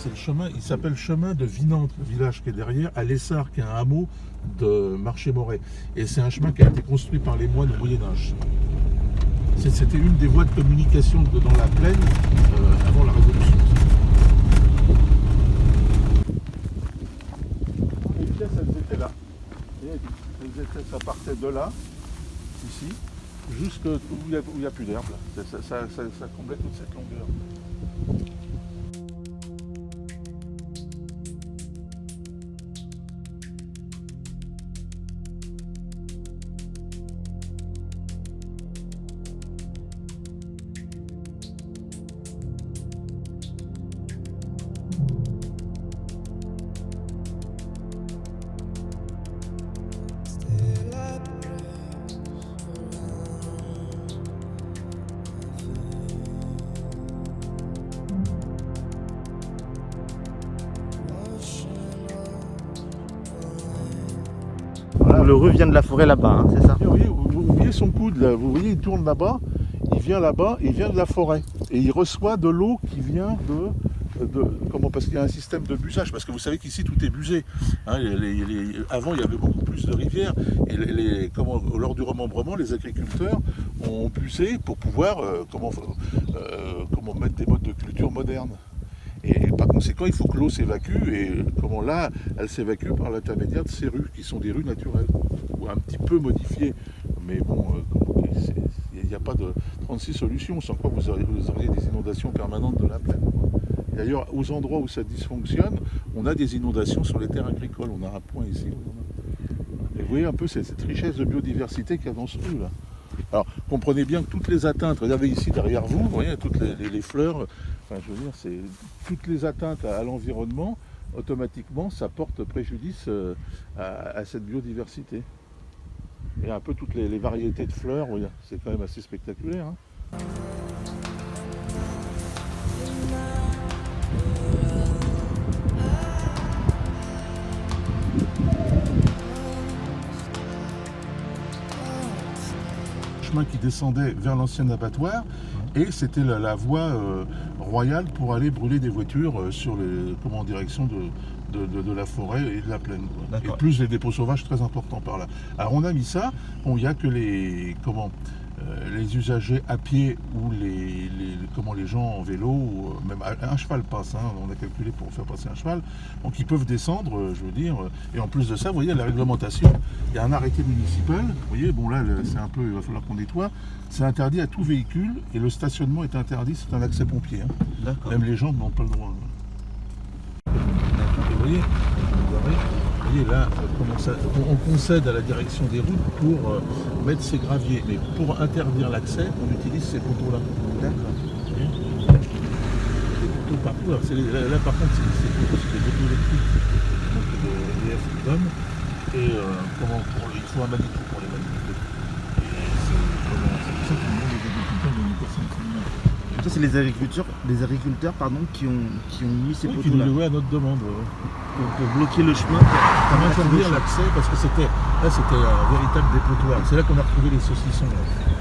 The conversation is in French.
c'est le chemin, il s'appelle chemin de Vinantre, le village qui est derrière, à Lessard, qui est un hameau de Marché-Moret. Et c'est un chemin qui a été construit par les moines au Moyen-Âge. C'était une des voies de communication dans la plaine avant la Révolution. Les pièces, elles étaient là. Ça partait de là, ici, jusqu'où il n'y a plus d'herbe. Ça comblait toute cette longueur. Le revient de la forêt là-bas, hein, c'est ça? Oui, vous voyez son coude là, vous voyez, il tourne là-bas, il vient là-bas, il vient de la forêt. Et il reçoit de l'eau qui vient comment, parce qu'il y a un système de busage, parce que vous savez qu'ici tout est busé. Hein, avant il y avait beaucoup plus de rivières, et lors du remembrement, les agriculteurs ont busé pour pouvoir mettre des modes de culture modernes. Et par conséquent, il faut que l'eau s'évacue, et là, elle s'évacue par l'intermédiaire de ces rues, qui sont des rues naturelles, ou un petit peu modifiées. Mais bon, il n'y a pas de 36 solutions, sans quoi vous auriez des inondations permanentes de la plaine. D'ailleurs, aux endroits où ça dysfonctionne, on a des inondations sur les terres agricoles. On a un point ici. Et vous voyez un peu cette richesse de biodiversité qu'il y a dans ce rue là. Alors, comprenez bien que toutes les atteintes, regardez ici derrière vous, vous voyez, toutes les fleurs, enfin je veux dire, c'est toutes les atteintes à l'environnement, automatiquement, ça porte préjudice à cette biodiversité. Et un peu toutes les variétés de fleurs, oui, c'est quand même assez spectaculaire. Hein. Chemin qui descendait vers l'ancien abattoir, et c'était la voie royale pour aller brûler des voitures en direction de la forêt et de la plaine. Et plus les dépôts sauvages très importants par là. Alors on a mis ça, il n'y a que les usagers à pied ou les gens en vélo, ou même un cheval passe, hein, on a calculé pour faire passer un cheval, donc ils peuvent descendre, je veux dire, et en plus de ça, vous voyez, la réglementation, il y a un arrêté municipal, vous voyez, bon là, c'est un peu, il va falloir qu'on nettoie, c'est interdit à tout véhicule, et le stationnement est interdit, c'est un accès pompier, hein. Même les gens n'ont pas le droit. Et vous voyez, là, on concède à la direction des routes pour mettre ces graviers, mais pour interdire l'accès, on utilise ces poteaux-là. D'accord. Des poteaux partout. Alors, là, par contre, c'est des poteaux électriques, donc les EDF qui donnent, et il faut un magnéto pour les manipuler. C'est pour ça que les agriculteurs donnent une personne criminelle. Ça, c'est les agriculteurs qui ont mis ces poteaux-là. Qui nous louaient à notre demande. Pour bloquer le chemin. Pour interdire l'accès, parce que c'était un véritable dépotoir. C'est là qu'on a retrouvé les saucissons. Là.